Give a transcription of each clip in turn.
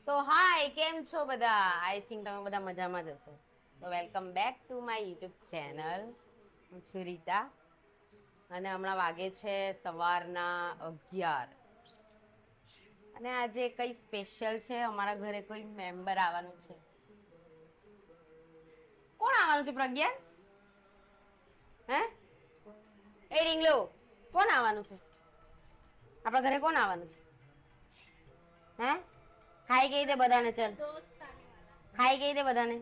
સો હાય, કેમ છો બધા? આઈ થિંક તમે બધા મજામાં જ હશો. તો welcome back to my YouTube channel. હું છું રીટા અને હમણાં વાગે છે સવારના 11 અને આજે કઈ સ્પેશિયલ છે. અમારા ઘરે કોઈ મેમ્બર આવવાનું છે. કોણ આવવાનું છે? પ્રજ્ઞા? હે એ રિંગલો, કોણ આવવાનું છે? આપણા ઘરે કોણ આવવાનું છે? હે હાય કહી દે બધાને. ચલ હાય કહી દે બધાને.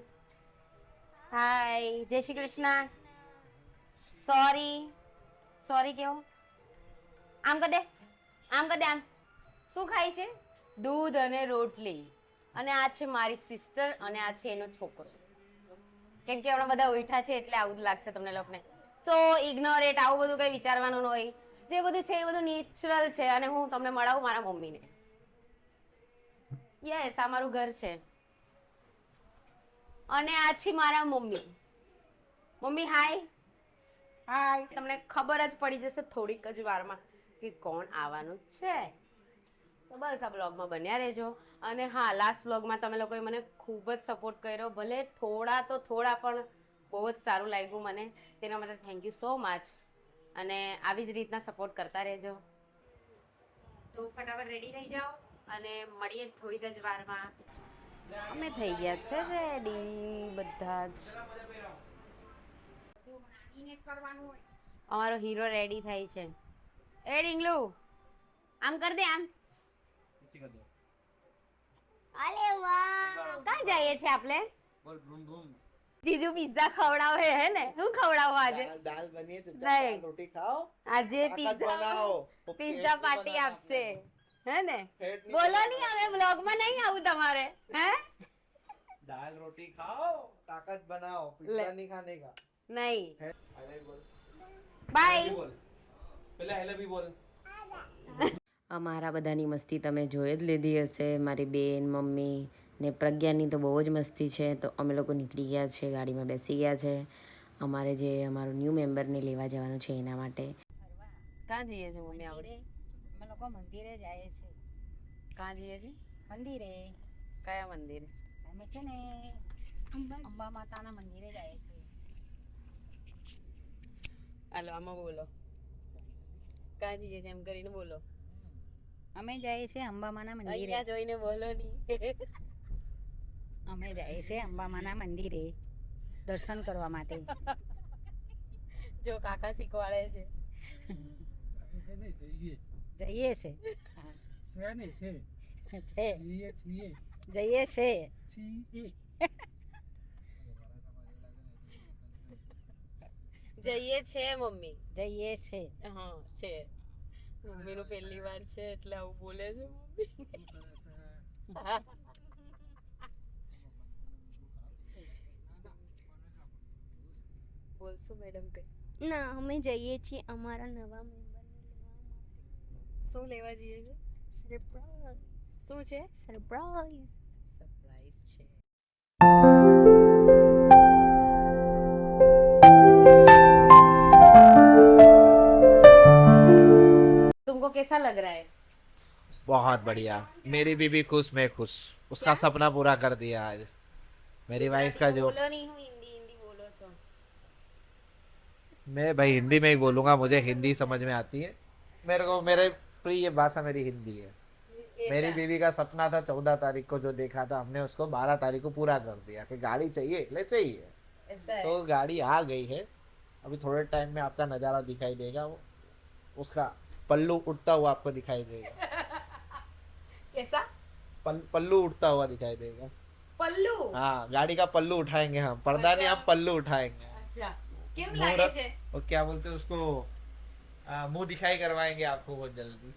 હાય, જય શ્રી કૃષ્ણ. સોરી સોરી કેવો? આમ કર દે, આમ કર દે, આમ. શું ખાય છે? દૂધ અને રોટલી. અને આ છે મારી સિસ્ટર અને આ છે એનો છોકરો. કેમ કે હમણાં બધા ઉઠ્યા છે એટલે આવું જ લાગશે તમને લોકોને. સો ઇગ્નોર ઇટ. આવું બધું કઈ વિચારવાનું ન હોય. જે બધું છે એ બધું નેચરલ છે. અને હું તમને મળાવું મારા મમ્મીને. યસ, આ મારું ઘર છે. અને આ છે મારા મમ્મી. મમ્મી હાય. હાય. તમને ખબર જ પડી જશે થોડીક જ વારમાં કે કોણ આવવાનું છે. તો બસ આ બ્લોગમાં બન્યા રહેજો. અને હા, લાસ્ટ બ્લોગમાં તમે લોકોએ મને ખૂબ જ સપોર્ટ કર્યો. ભલે થોડા પણ બહુ જ સારું લાગ્યું મને. તેના માટે થેન્ક યુ સો મચ. અને આવી જ રીતના સપોર્ટ કરતા રહેજો. તો ફટાફટ રેડી થઈ જાઓ અને મળીએ થોડીક જ વારમાં. અમે થઈ ગયા છે રેડી બધા જ. અમારો હીરો રેડી થાય છે. એ રિંગલુ, આમ કર દે, આમ. અલે વાહ, ક્યાં જઈએ છે આપણે? બોલ ધૂમ ધૂમ. જીજુ પિઝા ખવડાવે હે ને? હું ખવડાવું આજે? દાલ બની છે, દાલ રોટી ખાઓ. આજે પિઝા પાર્ટી આપશે. હે ને? બોલો નહીં, હવે બ્લોગમાં નહીં આવું તમારે. હે? दाल रोटी खाओ, ताकत बनाओ, पिज्जा नहीं खाने का. नहीं. बाय. पहले हेलो भी बोल. અમારા બધાની મસ્તી તમે જોઈ જ લીધી હશે. મારી બેન, મમ્મી ને પ્રજ્ઞાની તો બહુ જ મસ્તી છે. તો અમે લોકો નીકળી ગયા છે, ગાડીમાં બેસી ગયા છે. અમારું ન્યૂ મેમ્બરને લેવા જવાનું છે એના માટે. ક્યાં જઈએ છે મમ્મી આપણે? અમે લોકો મંદિરે જાય છે. ક્યાં જઈએ છે? મંદિરે. કયા મંદિરે? અમે છે ને અંબા માતાના મંદિરે જાય છે. હાલો, આમાં બોલો. ક્યાં જઈએ છે એમ કરીને બોલો. અમે જાય છે અંબામાના મંદિરે. અહીંયા જોઈને બોલો નહીં. અમે જાય છે અંબામાના મંદિરે દર્શન કરવા માટે. જો કાકા શીખવાડે છે. જઈએ છે. જઈએ છે. જઈએ છે મમ્મી. જઈએ છે. હા છે. મમ્મીનું પહેલી વાર છે એટલે આવું બોલે છે મમ્મી. બોલશું મેડમ કઈ? ના, અમે જઈએ છીએ અમારા નવા મેમ્બરને લેવા માટે. શું લેવા જઈએ છે? સરપ્રાઈઝ. શું છે? સરપ્રાઈઝ. સરપ્રાઈઝ છે. तुमको कैसा लग रहा है? बहुत बढ़िया. मेरी बीबी खुश, मैं खुश. उसका सपना पूरा कर दिया आज. मेरी वाइफ का जो बोलो नहीं हूँ, हिंदी हिंदी बोलो तो. मैं भाई हिंदी में ही बोलूंगा. मुझे हिंदी समझ में आती है. मेरे प्रिय भाषा मेरी हिंदी है. मेरी बीवी का सपना था 14 तारीख को जो देखा था हमने उसको 12 तारीख को पूरा कर दिया कि गाड़ी चाहिए ले चाहिए. तो गाड़ी आ गई है. अभी थोड़े टाइम में आपका नज़ारा दिखाई देगा. वो उसका पल्लू उठता हुआ आपको दिखाई देगा. कैसा? पल्लू उठता हुआ दिखाई देगा. पल्लू? हाँ, गाड़ी का पल्लू उठाएंगे हम. पर्दा नहीं, हम पल्लू उठाएंगे. अच्छा, કેમ લાગે છે? और क्या बोलते हैं उसको, मुंह दिखाई करवाएंगे आपको बहुत जल्दी.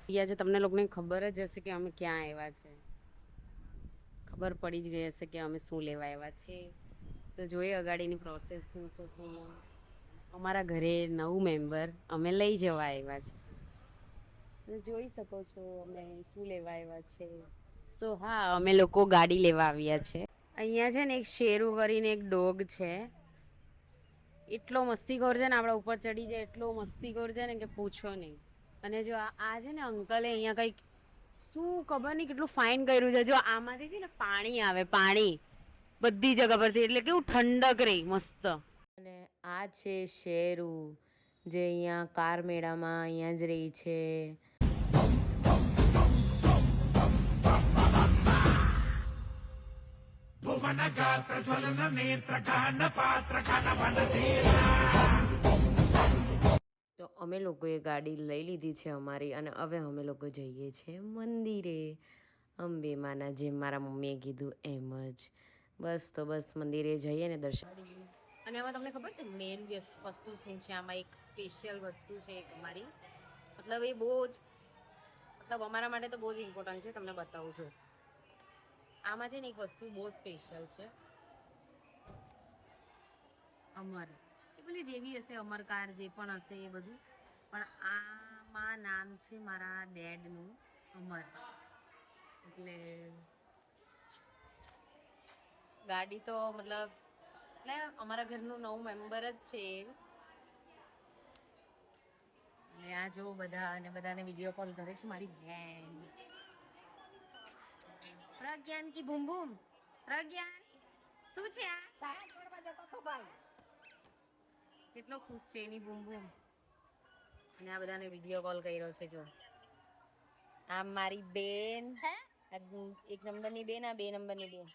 યા જે તમને લોકોને ખબર જ હશે કે અમે ક્યાં આવ્યા છે. ખબર પડી જ ગઈ હશે કે અમે શું લેવા આવ્યા છે. તો જોઈએ અગાડીની પ્રોસેસ શું છે. અમારા ઘરે નવું મેમ્બર અમે લઈ જવા આવ્યા છે. તમે જોઈ શકો છો અમે શું લેવા આવ્યા છે. સો હા, અમે લોકો ગાડી લેવા આવ્યા છે. અહીંયા છે ને એક શેરુ કરીને એક ડોગ છે. એટલો મસ્તીખોર છે ને, આપણા ઉપર ચડી જાય એટલો મસ્તીખોર છે ને કે પૂછો નહીં. અને જો આ છે ને અંકલે અહીંયા કંઈક શું ખબર નહીં કેટલું ફાઇન કર્યું છે. જો આમાંથી છે ને પાણી આવે, પાણી બધી જગ્યા પરથી, એટલે કેવું ઠંડક રહી મસ્ત. અને આ છે શેરું, જે અહીંયા કાર મેળામાં અહીંયા જ રહી છે. તો અમે લોકોએ ગાડી લઈ લીધી છે અમારી, અને હવે અમે લોકો જઈએ છીએ મંદિરે. અંબે માના, જેમ મારા મમ્મીએ કીધું એમ જ. તો બસ મંદિરે જઈએ ને દર્શન. અને આમાં તમને ખબર છે મેન વસ્તુ શું છે? આમાં એક સ્પેશિયલ વસ્તુ છે એક અમારી, મતલબ એ બહુ જ, મતલબ અમારા માટે તો બહુ જ ઇમ્પોર્ટન્ટ છે. તમને બતાવું છું. આમાં છે ને એક વસ્તુ બહુ સ્પેશિયલ છે. અમર, એ બધી જેવી હશે, અમર કાર જે પણ હશે એ બધું, પણ આમાં નામ છે મારા ડેડનું, અમર. એટલે ગાડી તો મતલબ એટલે અમારા ઘરનું નવું મેમ્બર જ છે. અને આ જો બધા, અને બધાને વિડીયો કોલ કરે છે મારી બેન. પ્રજ્ઞાન કી બૂમ બૂમ. પ્રજ્ઞાન શું છે આ? કેટલો ખુશ છે એની બૂમ બૂમ. અને આ બધાને વિડીયો કોલ કર્યો છે. જો આ મારી બેન, એક નંબરની બેન, આ 2 નંબરની બેન.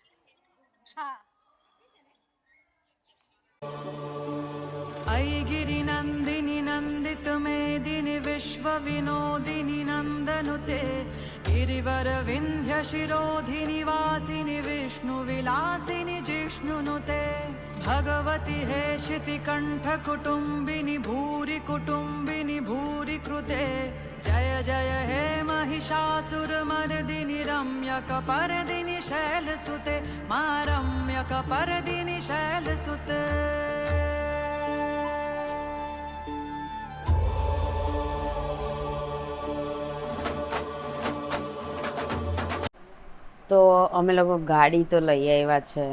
ऐगिरि नन्दिनि नन्दित मेदिनि विश्व विनोदिनि नन्दनुते गिरिवर विन्ध्य शिरोधिनि वासिनि विष्णु विलासिनि जिष्णुनुते भगवति हेशिति कण्ठ कुटुम्बिनि भूरि कुटुम्बिनि भूरि कृते जय जय हे महिषासुरमर्दिनि रम्यकपर्दिनि शैलसुते मा रम्यकपर्दिनि शैलसुते. તો અમે લોકો ગાડી તો લઈ આવ્યા છે,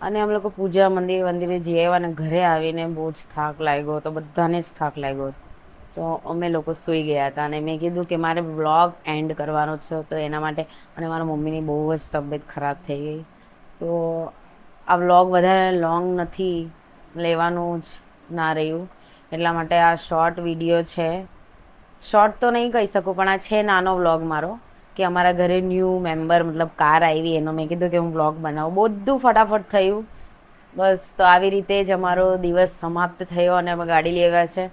અને અમે લોકો પૂજા મંદિરે જઈ આવ્યા, અને ઘરે આવીને બહુ જ થાક લાગ્યો તો બધાને જ થાક લાગ્યો. તો અમે લોકો સૂઈ ગયા હતા, અને મેં કીધું કે મારે વ્લોગ એન્ડ કરવાનો છે, તો એના માટે. અને મારા મમ્મીની બહુ જ તબિયત ખરાબ થઈ ગઈ, તો આ વ્લોગ વધારે લોંગ નથી લેવાનું જ ના રહ્યું, એટલા માટે આ શોર્ટ વિડીયો છે. શોર્ટ તો નહીં કહી શકું, પણ આ છે નાનો વ્લોગ મારો, કે અમારા ઘરે ન્યૂ મેમ્બર મતલબ કાર આવી એનો મેં કીધું કે હું વ્લોગ બનાવું. બધું ફટાફટ થયું. બસ તો આવી રીતે જ અમારો દિવસ સમાપ્ત થયો, અને અમે ગાડી લેવા છે.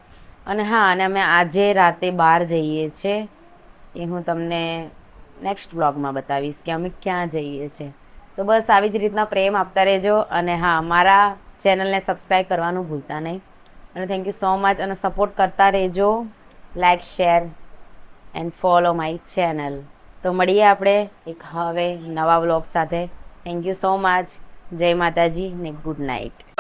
અને હા, અને અમે આજે રાતે બહાર જઈએ છીએ, એ હું તમને નેક્સ્ટ વ્લોગમાં બતાવીશ કે અમે ક્યાં જઈએ છીએ. તો બસ આવી જ રીતના પ્રેમ આપતા રહેજો, અને હા, મારા ચેનલને સબસ્ક્રાઈબ કરવાનું ભૂલતા નહીં. અને થેન્ક યુ સો મચ, અને સપોર્ટ કરતા રહેજો. Like, share and follow my channel. તો મળીએ આપણે એક હવે નવા વ્લોગ સાથે. Thank you so much. જય માતાજી ને ગુડ નાઇટ.